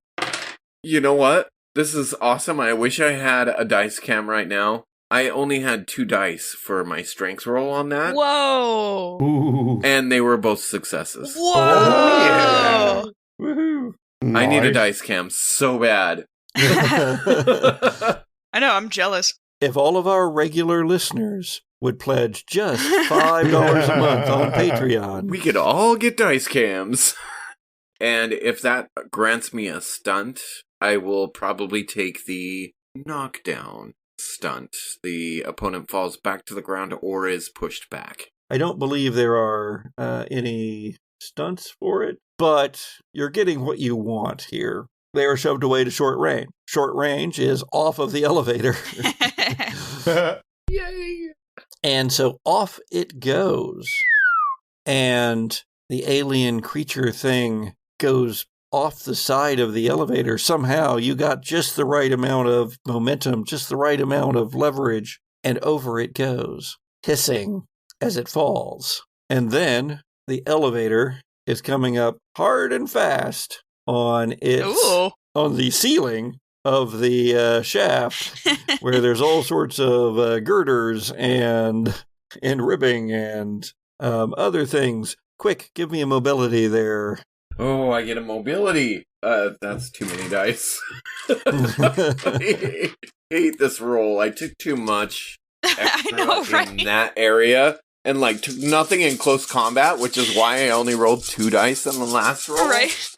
You know what? This is awesome. I wish I had a dice cam right now. I only had 2 dice for my strength roll on that. Whoa! Ooh. And they were both successes. Whoa! Oh, yeah. Woohoo! I need a Nice. dice cam so bad. I know, I'm jealous. If all of our regular listeners would pledge just $5 a month on Patreon, We could all get dice cams. And if that grants me a stunt, I will probably take the knockdown stunt. The opponent falls back to the ground or is pushed back. I don't believe there are any stunts for it, but you're getting what you want here. They are shoved away to short range. Short range is off of the elevator. Yay! And so off it goes. And the alien creature thing goes off the side of the elevator. Somehow you got just the right amount of momentum, just the right amount of leverage, and over it goes, hissing as it falls. And then the elevator is coming up hard and fast on Ooh. on the ceiling of the shaft, where there's all sorts of girders and ribbing and other things. Quick, give me a mobility there. Oh, I get a mobility. That's too many dice. hate this roll. I took too much extra I know, right? in that area and took nothing in close combat, which is why I only rolled 2 dice in the last roll. All right.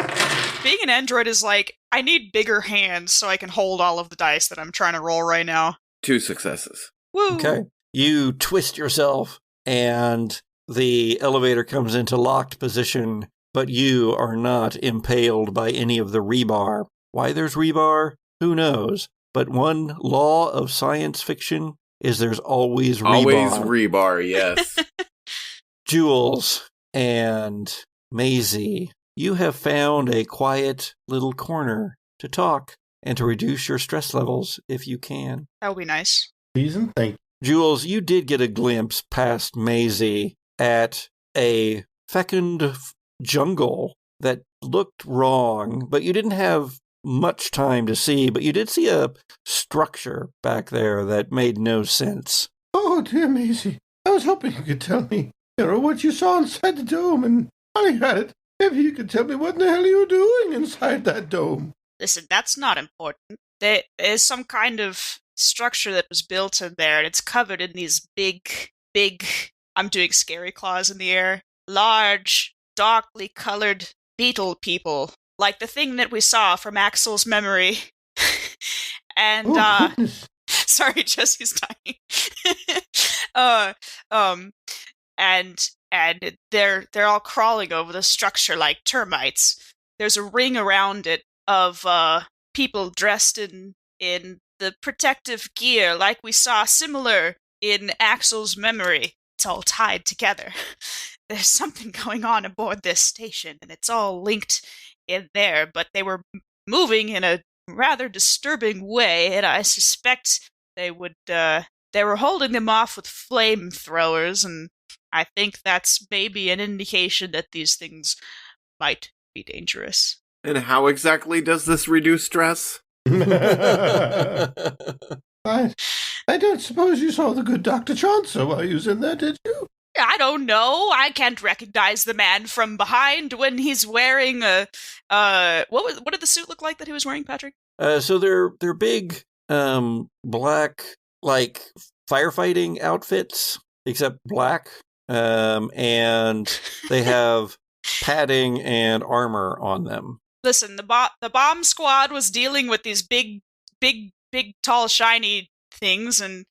Being an android is I need bigger hands so I can hold all of the dice that I'm trying to roll right now. 2 successes. Woo! Okay. You twist yourself, and the elevator comes into locked position, but you are not impaled by any of the rebar. Why there's rebar? Who knows? But one law of science fiction is there's always rebar. Always rebar, yes. Jules and Maisie, you have found a quiet little corner to talk and to reduce your stress levels if you can. That would be nice. Please and thank you. Jules, you did get a glimpse past Maisie at a fecund jungle that looked wrong, but you didn't have much time to see, but you did see a structure back there that made no sense. Oh, dear Maisie. I was hoping you could tell me, what you saw inside the dome, and while you had it, maybe you could tell me what in the hell you were doing inside that dome. Listen, that's not important. There is some kind of structure that was built in there, and it's covered in these big, I'm doing scary claws in the air, large, darkly colored beetle people, like the thing that we saw from Axel's memory. And, goodness. sorry, Jesse's dying. And they're all crawling over the structure like termites. There's a ring around it of people dressed in the protective gear like we saw similar in Axel's memory. It's all tied together. There's something going on aboard this station, and it's all linked in there, but they were moving in a rather disturbing way, and I suspect they were holding them off with flamethrowers, and I think that's maybe an indication that these things might be dangerous. And how exactly does this reduce stress? I don't suppose you saw the good Dr. Chauncey while he was in there, did you? I don't know. I can't recognize the man from behind when he's wearing a what did the suit look like that he was wearing, Patrick? So they're big black firefighting outfits, except black, and they have padding and armor on them. Listen, the bomb squad was dealing with these big, tall, shiny things, and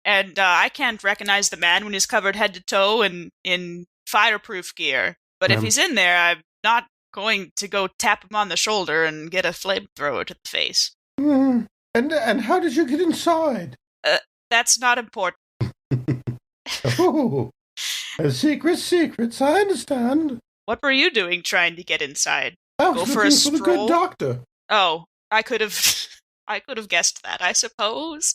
I can't recognize the man when he's covered head to toe in fireproof gear. But if he's in there, I'm not going to go tap him on the shoulder and get a flamethrower to the face. And how did you get inside? That's not important. Oh, secrets, I understand. What were you doing trying to get inside? I was Go for a looking for the stroll? good doctor. Oh, I could have guessed that, I suppose.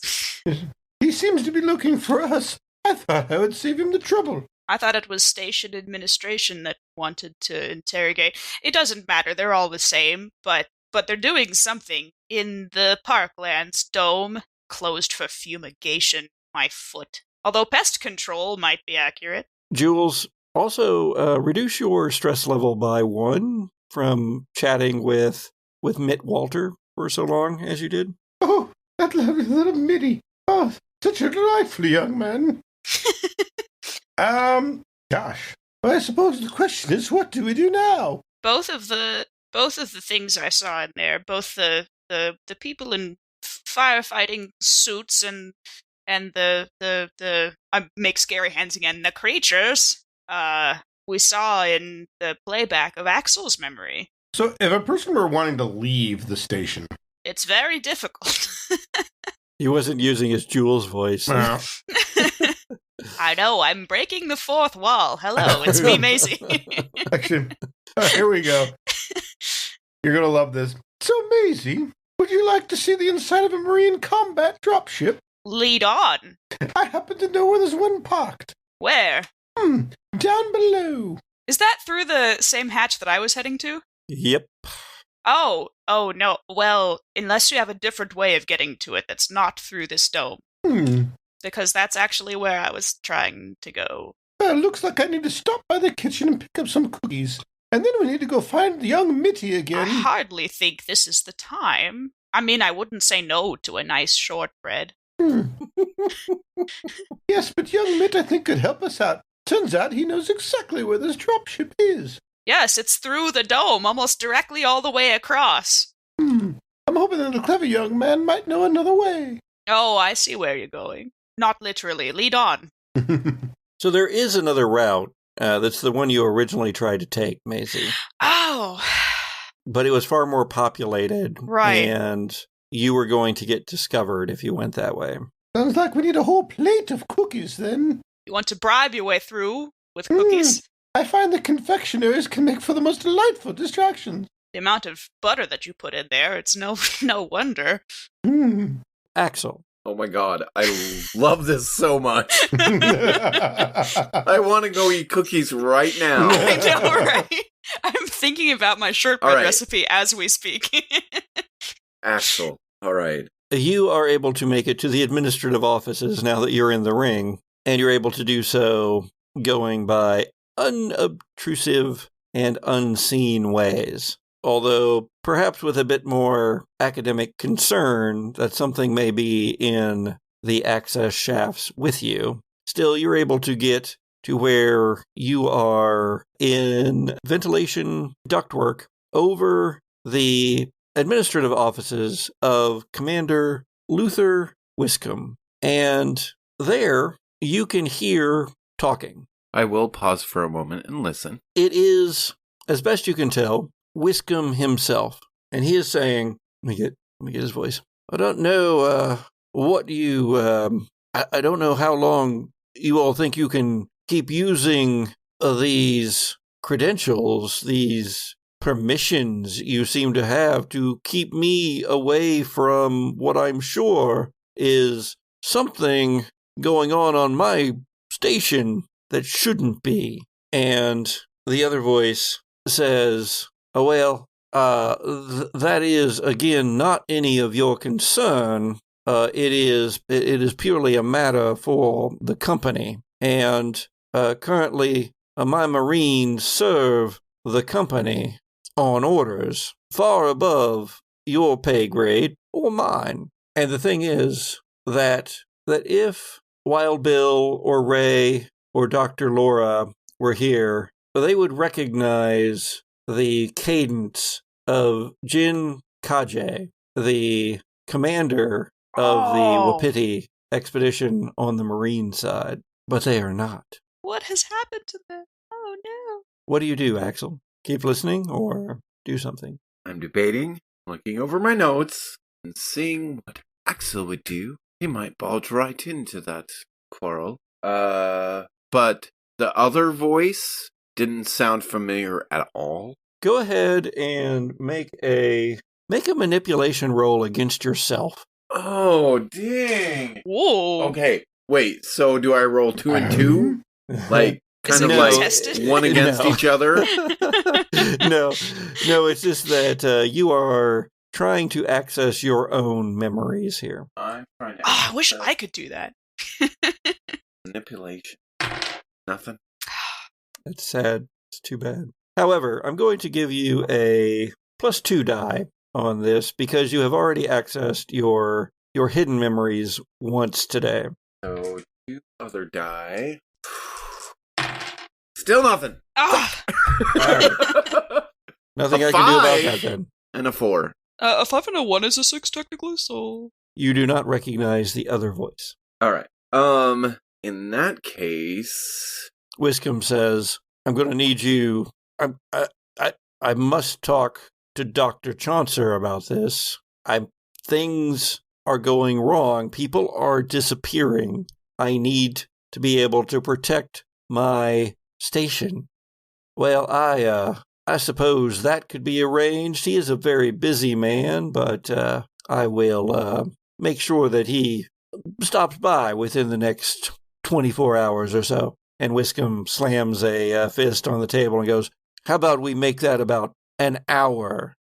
He seems to be looking for us. I thought I would save him the trouble. I thought it was station administration that wanted to interrogate. It doesn't matter, they're all the same, but they're doing something in the Parklands dome, closed for fumigation. My foot. Although pest control might be accurate. Jules, also reduce your stress level by 1 from chatting with Mitt Walter for so long as you did. Oh, that lovely little Mitty. Oh, such a delightful young man. Gosh. Well, I suppose the question is, what do we do now? Both of the things I saw in there, both the people in firefighting suits and the I make scary hands again, the creatures we saw in the playback of Axel's memory. So if a person were wanting to leave the station, it's very difficult. He wasn't using his Jules voice. well, I know, I'm breaking the fourth wall. Hello, it's me, Macie. actually, here we go. You're going to love this. So, Maisie, would you like to see the inside of a Marine combat dropship? Lead on. I happen to know where there's one parked. Where? Down below. Is that through the same hatch that I was heading to? Yep. Oh, no. Well, unless you have a different way of getting to it that's not through this dome. Because that's actually where I was trying to go. Well, looks like I need to stop by the kitchen and pick up some cookies. And then we need to go find young Mitty again. I hardly think this is the time. I mean, I wouldn't say no to a nice shortbread. Yes, but young Mitt, I think, could help us out. Turns out he knows exactly where this dropship is. Yes, it's through the dome, almost directly all the way across. I'm hoping that a clever young man might know another way. Oh, I see where you're going. Not literally. Lead on. So there is another route. That's the one you originally tried to take, Maisie. Oh. But it was far more populated. Right. And you were going to get discovered if you went that way. Sounds like we need a whole plate of cookies, then. You want to bribe your way through with cookies? I find that confectioners can make for the most delightful distractions. The amount of butter that you put in there, it's no wonder. Axel. Oh my god, I love this so much. I want to go eat cookies right now. I know, right? I'm thinking about my shortbread recipe as we speak. Axel, all right. You are able to make it to the administrative offices now that you're in the ring, and you're able to do so going by unobtrusive and unseen ways. Although, perhaps with a bit more academic concern that something may be in the access shafts with you, still you're able to get to where you are in ventilation ductwork over the administrative offices of Commander Luther Wiscombe. And there you can hear talking. I will pause for a moment and listen. It is, as best you can tell, Wiscombe himself, and he is saying, let me get his voice. I don't know what you, I don't know how long you all think you can keep using these credentials, these permissions you seem to have to keep me away from what I'm sure is something going on my station that shouldn't be. And the other voice says, oh, well, that is, again, not any of your concern. It is purely a matter for the company. And currently, my Marines serve the company on orders far above your pay grade or mine. And the thing is that if Wild Bill or Ray or Dr. Laura were here, they would recognize the cadence of Jin Kaje, the commander of the Wapiti expedition on the Marine side, but they are not. What has happened to them? Oh, no. What do you do, Axel? Keep listening or do something? I'm debating, looking over my notes, and seeing what Axel would do. He might bulge right into that quarrel. But the other voice didn't sound familiar at all. Go ahead and make a manipulation roll against yourself. Oh, dang. Whoa. Okay, wait, so do I roll 2 and 2? Like, kind of like contested? one against each other? No, it's just that you are trying to access your own memories here. I'm trying to I wish I could do that. manipulation. Nothing. That's sad. It's too bad. However, I'm going to give you a +2 die on this because you have already accessed your hidden memories once today. So, 2 other die. Still nothing. Nothing A I can do about 5 that then. And a 4. A 5 and a 1 is a 6 technically, so... You do not recognize the other voice. Alright. In that case... Wiscombe says, I'm going to need you... I must talk to Dr. Chaucer about this. Things are going wrong. People are disappearing. I need to be able to protect my station. Well, I suppose that could be arranged. He is a very busy man, but I will make sure that he stops by within the next 24 hours or so. And Wiscombe slams a fist on the table and goes, how about we make that about an hour?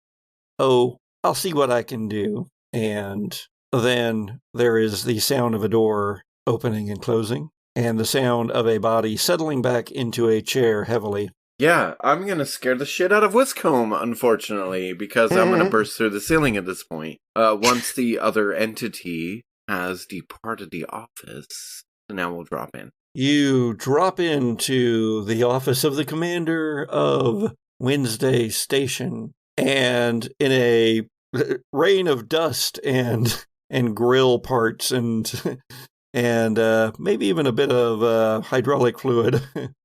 Oh, I'll see what I can do. And then there is the sound of a door opening and closing, and the sound of a body settling back into a chair heavily Yeah, I'm gonna scare the shit out of Whiskcomb, unfortunately, because I'm gonna burst through the ceiling at this point. Once the other entity has departed the office, now we'll drop in. You drop into the office of the commander of Wednesday Station, and in a rain of dust and grill parts and maybe even a bit of hydraulic fluid,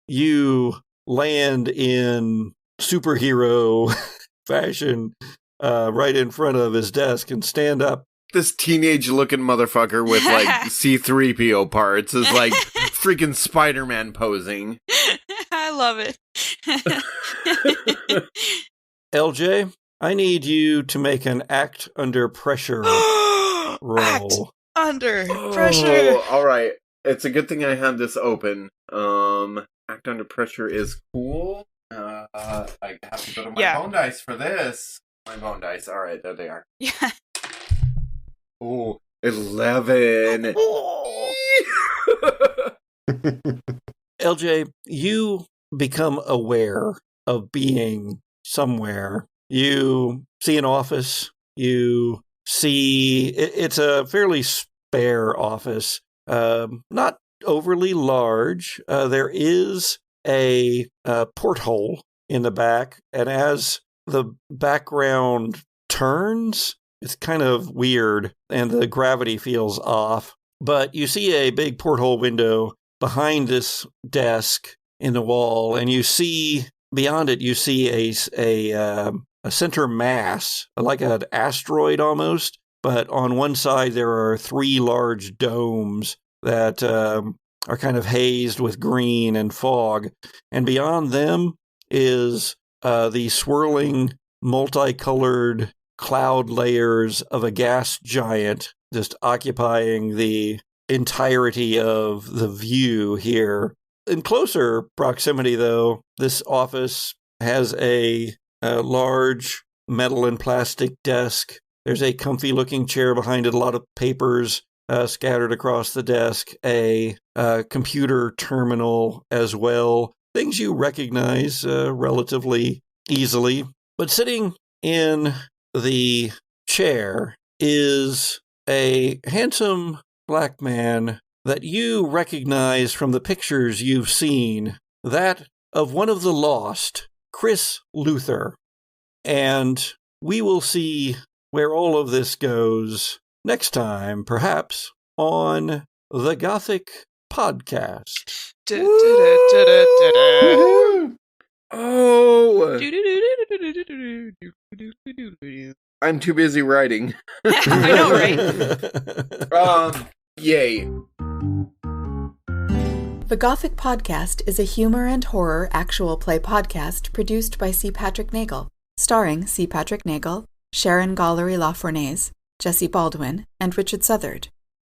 you land in superhero fashion right in front of his desk and stand up. This teenage-looking motherfucker with, like, C-3PO parts is, like, freaking Spider-Man posing. I love it. LJ, I need you to make an act under pressure roll. Act under pressure. Oh, all right. It's a good thing I had this open. Act under pressure is cool. I have to go to my bone dice for this. My bone dice. All right, there they are. Yeah. Oh, 11. LJ, you become aware of being somewhere. You see an office. You see it's a fairly spare office, not overly large. There is a porthole in the back, and as the background turns, it's kind of weird, and the gravity feels off. But you see a big porthole window behind this desk in the wall, and you see beyond it, you see a center mass, like an asteroid almost. But on one side, there are 3 large domes that are kind of hazed with green and fog. And beyond them is the swirling, multicolored cloud layers of a gas giant just occupying the entirety of the view here. In closer proximity, though, this office has a large metal and plastic desk. There's a comfy-looking chair behind it, a lot of papers scattered across the desk, a computer terminal as well. Things you recognize relatively easily. But sitting in the chair is a handsome black man that you recognize from the pictures you've seen, that of one of the lost, Chris Luther. And we will see where all of this goes next time, perhaps, on the Gothic Podcast. Oh! I'm too busy writing. I know, right? Yay. The Gothic Podcast is a humor and horror actual play podcast produced by C. Patrick Neagle, starring C. Patrick Neagle, Sharon Gollery-LaFournese, Jesse Baldwin, and Richard Southard.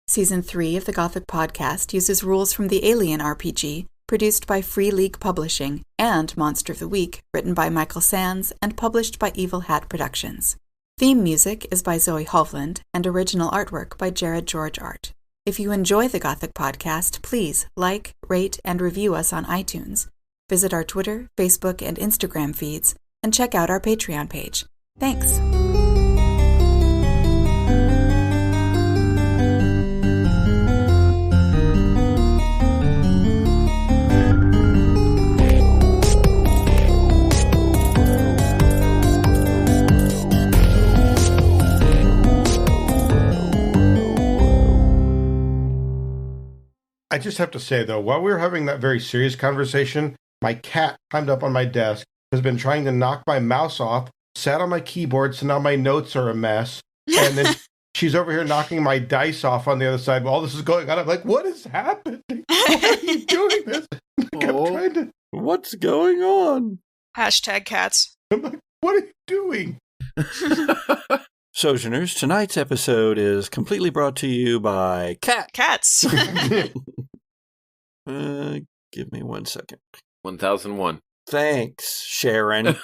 Season 3 of the Gothic Podcast uses rules from the Alien RPG, produced by Free League Publishing, and Monster of the Week, written by Michael Sands and published by Evil Hat Productions. Theme music is by Zoe Hovland, and original artwork by Jared George Art. If you enjoy the Gothic Podcast, please like, rate, and review us on iTunes. Visit our Twitter, Facebook, and Instagram feeds, and check out our Patreon page. Thanks! I just have to say, though, while we were having that very serious conversation, my cat climbed up on my desk, has been trying to knock my mouse off, sat on my keyboard, so now my notes are a mess. And then she's over here knocking my dice off on the other side while all this is going on. I'm like, what is happening? Why are you doing this? What's going on? Hashtag cats. I'm like, what are you doing? Sojourners, tonight's episode is completely brought to you by Cats. Give me 1 second. 1001. Thanks, Sharon.